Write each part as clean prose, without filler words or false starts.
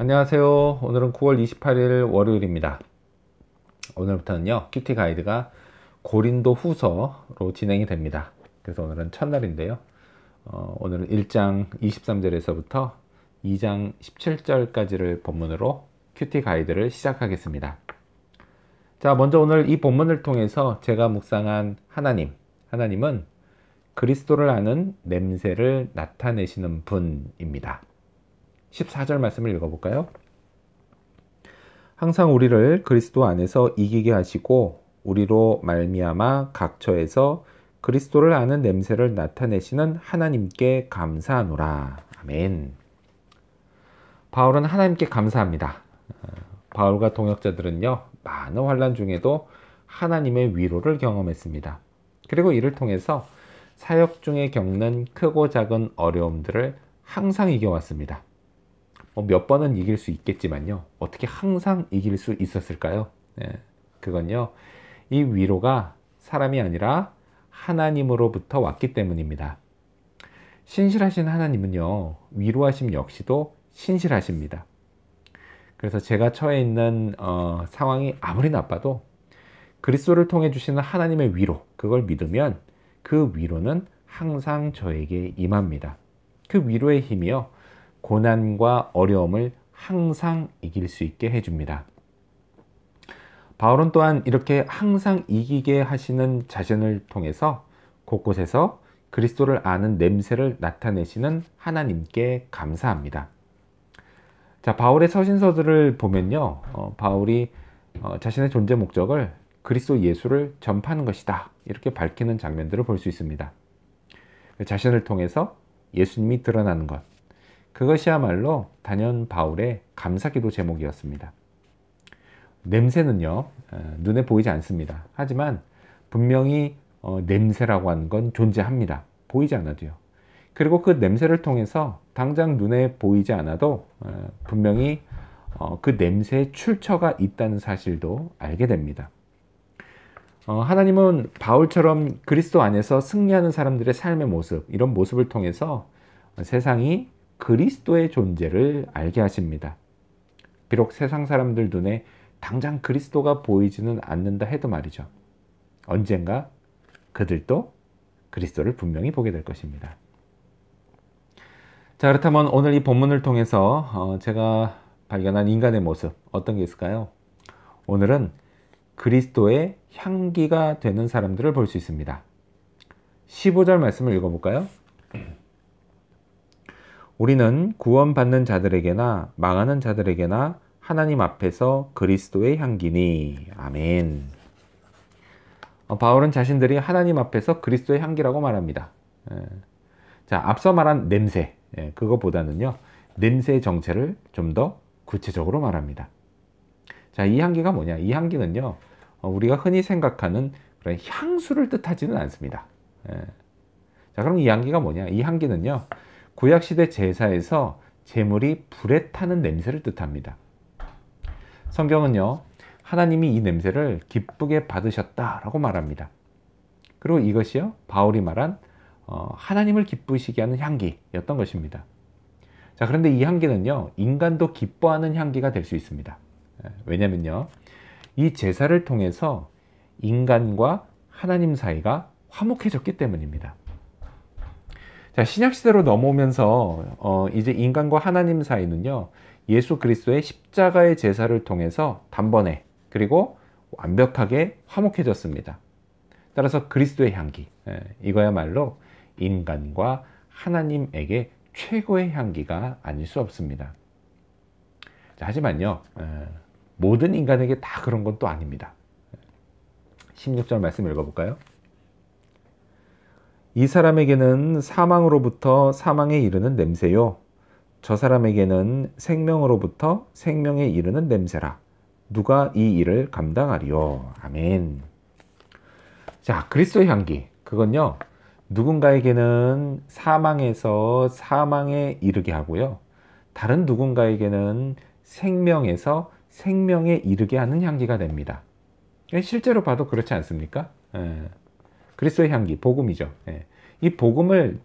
안녕하세요. 오늘은 9월 28일 월요일입니다. 오늘부터는요, 큐티 가이드가 고린도 후서로 진행이 됩니다. 그래서 오늘은 첫날인데요. 오늘은 1장 23절에서부터 2장 17절까지를 본문으로 큐티 가이드를 시작하겠습니다. 자, 먼저 오늘 이 본문을 통해서 제가 묵상한 하나님은 그리스도를 아는 냄새를 나타내시는 분입니다. 14절 말씀을 읽어볼까요? 항상 우리를 그리스도 안에서 이기게 하시고 우리로 말미암아 각처에서 그리스도를 아는 냄새를 나타내시는 하나님께 감사하노라. 아멘. 바울은 하나님께 감사합니다. 바울과 동역자들은요, 많은 환난 중에도 하나님의 위로를 경험했습니다. 그리고 이를 통해서 사역 중에 겪는 크고 작은 어려움들을 항상 이겨왔습니다. 몇 번은 이길 수 있겠지만요, 어떻게 항상 이길 수 있었을까요? 그건요, 이 위로가 사람이 아니라 하나님으로부터 왔기 때문입니다. 신실하신 하나님은요, 위로하심 역시도 신실하십니다. 그래서 제가 처해 있는 상황이 아무리 나빠도 그리스도를 통해 주시는 하나님의 위로, 그걸 믿으면 그 위로는 항상 저에게 임합니다. 그 위로의 힘이요, 고난과 어려움을 항상 이길 수 있게 해줍니다. 바울은 또한 이렇게 항상 이기게 하시는 자신을 통해서 곳곳에서 그리스도를 아는 냄새를 나타내시는 하나님께 감사합니다. 자, 바울의 서신서들을 보면요, 바울이 자신의 존재 목적을 그리스도 예수를 전파하는 것이다, 이렇게 밝히는 장면들을 볼 수 있습니다. 자신을 통해서 예수님이 드러나는 것, 그것이야말로 단연 바울의 감사기도 제목이었습니다. 냄새는요, 눈에 보이지 않습니다. 하지만 분명히 냄새라고 하는 건 존재합니다. 보이지 않아도요. 그리고 그 냄새를 통해서 당장 눈에 보이지 않아도 분명히 그 냄새의 출처가 있다는 사실도 알게 됩니다. 하나님은 바울처럼 그리스도 안에서 승리하는 사람들의 삶의 모습, 이런 모습을 통해서 세상이 그리스도의 존재를 알게 하십니다. 비록 세상 사람들 눈에 당장 그리스도가 보이지는 않는다 해도 말이죠, 언젠가 그들도 그리스도를 분명히 보게 될 것입니다. 자, 그렇다면 오늘 이 본문을 통해서 제가 발견한 인간의 모습, 어떤 게 있을까요? 오늘은 그리스도의 향기가 되는 사람들을 볼 수 있습니다. 15절 말씀을 읽어볼까요? 우리는 구원받는 자들에게나 망하는 자들에게나 하나님 앞에서 그리스도의 향기니. 아멘. 바울은 자신들이 하나님 앞에서 그리스도의 향기라고 말합니다. 자, 앞서 말한 냄새, 그거보다는요, 냄새의 정체를 좀 더 구체적으로 말합니다. 자, 이 향기가 뭐냐? 이 향기는요, 우리가 흔히 생각하는 그런 향수를 뜻하지는 않습니다. 자, 그럼 이 향기가 뭐냐? 이 향기는요, 구약시대 제사에서 제물이 불에 타는 냄새를 뜻합니다. 성경은요, 하나님이 이 냄새를 기쁘게 받으셨다라고 말합니다. 그리고 이것이요, 바울이 말한 하나님을 기쁘시게 하는 향기였던 것입니다. 자, 그런데 이 향기는요, 인간도 기뻐하는 향기가 될 수 있습니다. 왜냐면요, 이 제사를 통해서 인간과 하나님 사이가 화목해졌기 때문입니다. 자, 신약시대로 넘어오면서 이제 인간과 하나님 사이는요, 예수 그리스도의 십자가의 제사를 통해서 단번에 그리고 완벽하게 화목해졌습니다. 따라서 그리스도의 향기, 이거야말로 인간과 하나님에게 최고의 향기가 아닐 수 없습니다. 자, 하지만요, 모든 인간에게 다 그런 건 또 아닙니다. 16절 말씀 읽어볼까요? 이 사람에게는 사망으로부터 사망에 이르는 냄새요, 저 사람에게는 생명으로부터 생명에 이르는 냄새라. 누가 이 일을 감당하리요? 아멘. 자, 그리스도의 향기, 그건요, 누군가에게는 사망에서 사망에 이르게 하고요, 다른 누군가에게는 생명에서 생명에 이르게 하는 향기가 됩니다. 실제로 봐도 그렇지 않습니까? 그리스도의 향기, 복음이죠. 이 복음을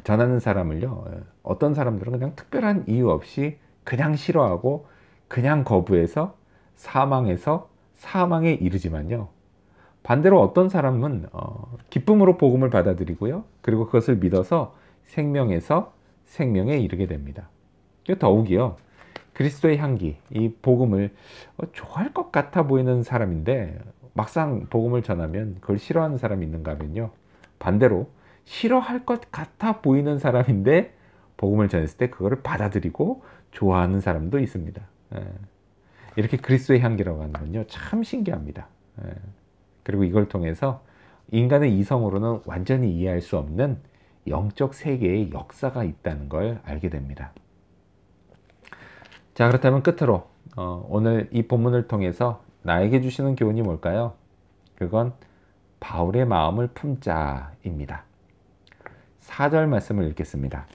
전하는 사람을요, 어떤 사람들은 그냥 특별한 이유 없이 그냥 싫어하고 그냥 거부해서 사망해서 사망에 이르지만요. 반대로 어떤 사람은 기쁨으로 복음을 받아들이고요. 그리고 그것을 믿어서 생명에서 생명에 이르게 됩니다. 더욱이요. 그리스도의 향기, 이 복음을 좋아할 것 같아 보이는 사람인데 막상 복음을 전하면 그걸 싫어하는 사람이 있는가 하면요. 반대로 싫어할 것 같아 보이는 사람인데 복음을 전했을 때 그거를 받아들이고 좋아하는 사람도 있습니다. 이렇게 그리스도의 향기라고 하는 건요. 참 신기합니다. 그리고 이걸 통해서 인간의 이성으로는 완전히 이해할 수 없는 영적 세계의 역사가 있다는 걸 알게 됩니다. 자, 그렇다면 끝으로 오늘 이 본문을 통해서 나에게 주시는 교훈이 뭘까요? 그건 바울의 마음을 품자입니다. 4절 말씀을 읽겠습니다.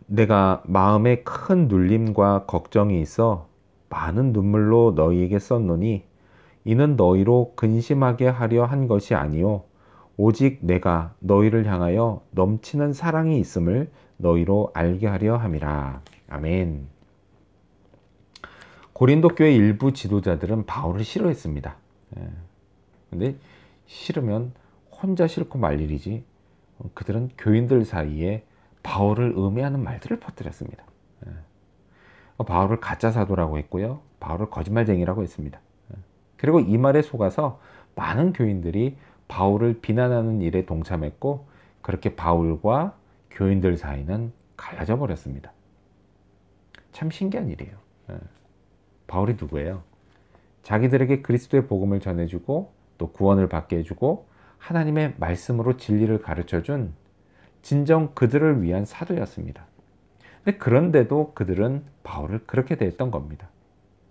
내가 마음에 큰 눌림과 걱정이 있어 많은 눈물로 너희에게 썼노니 이는 너희로 근심하게 하려 한 것이 아니요 오직 내가 너희를 향하여 넘치는 사랑이 있음을 너희로 알게 하려 함이라. 아멘. 고린도 교회 일부 지도자들은 바울을 싫어했습니다. 근데 싫으면 혼자 싫고 말 일이지 그들은 교인들 사이에 바울을 음해하는 말들을 퍼뜨렸습니다. 바울을 가짜 사도라고 했고요. 바울을 거짓말쟁이라고 했습니다. 그리고 이 말에 속아서 많은 교인들이 바울을 비난하는 일에 동참했고 그렇게 바울과 교인들 사이는 갈라져 버렸습니다. 참 신기한 일이에요. 바울이 누구예요? 자기들에게 그리스도의 복음을 전해주고 또 구원을 받게 해주고 하나님의 말씀으로 진리를 가르쳐준 진정 그들을 위한 사도였습니다. 근데 그런데도 그들은 바울을 그렇게 대했던 겁니다.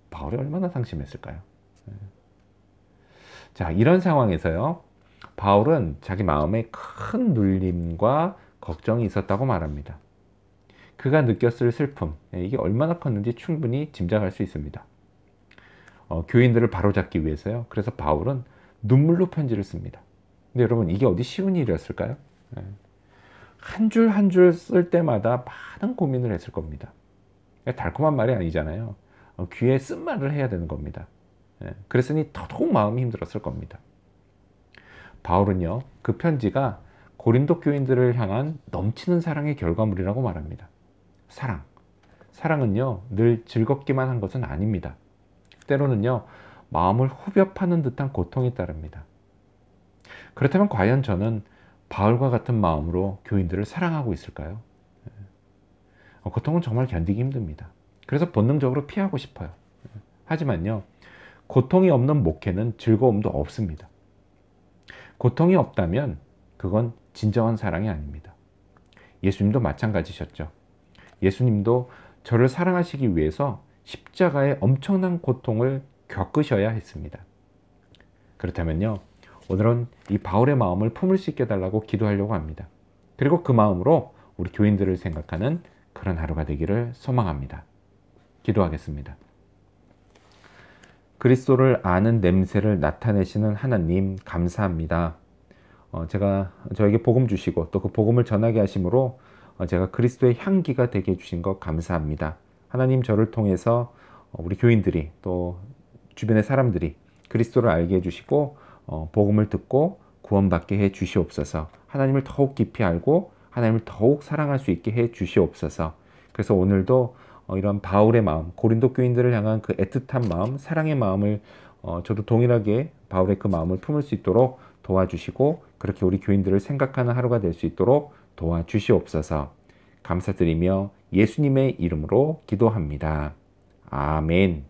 바울이 얼마나 상심했을까요? 자, 이런 상황에서요. 바울은 자기 마음에 큰 눌림과 걱정이 있었다고 말합니다. 그가 느꼈을 슬픔, 이게 얼마나 컸는지 충분히 짐작할 수 있습니다. 교인들을 바로잡기 위해서요. 그래서 바울은 눈물로 편지를 씁니다. 근데 여러분, 이게 어디 쉬운 일이었을까요? 한 줄 한 줄 쓸 때마다 많은 고민을 했을 겁니다. 달콤한 말이 아니잖아요. 귀에 쓴말을 해야 되는 겁니다. 그랬으니 더더욱 마음이 힘들었을 겁니다. 바울은요, 그 편지가 고린도 교인들을 향한 넘치는 사랑의 결과물이라고 말합니다. 사랑. 사랑은요, 늘 즐겁기만 한 것은 아닙니다. 때로는요, 마음을 후벼 파는 듯한 고통이 따릅니다. 그렇다면 과연 저는 바울과 같은 마음으로 교인들을 사랑하고 있을까요? 고통은 정말 견디기 힘듭니다. 그래서 본능적으로 피하고 싶어요. 하지만요, 고통이 없는 목회는 즐거움도 없습니다. 고통이 없다면 그건 진정한 사랑이 아닙니다. 예수님도 마찬가지셨죠. 예수님도 저를 사랑하시기 위해서 십자가의 엄청난 고통을 겪으셔야 했습니다. 그렇다면요, 오늘은 이 바울의 마음을 품을 수 있게 해달라고 기도하려고 합니다. 그리고 그 마음으로 우리 교인들을 생각하는 그런 하루가 되기를 소망합니다. 기도하겠습니다. 그리스도를 아는 냄새를 나타내시는 하나님 감사합니다. 제가 저에게 복음 주시고 또 그 복음을 전하게 하심으로 제가 그리스도의 향기가 되게 해주신 것 감사합니다. 하나님, 저를 통해서 우리 교인들이 또 주변의 사람들이 그리스도를 알게 해주시고 복음을 듣고 구원받게 해 주시옵소서. 하나님을 더욱 깊이 알고 하나님을 더욱 사랑할 수 있게 해 주시옵소서. 그래서 오늘도 이런 바울의 마음, 고린도 교인들을 향한 그 애틋한 마음, 사랑의 마음을 저도 동일하게 바울의 그 마음을 품을 수 있도록 도와주시고 그렇게 우리 교인들을 생각하는 하루가 될 수 있도록 도와주시옵소서. 감사드리며 예수님의 이름으로 기도합니다. 아멘.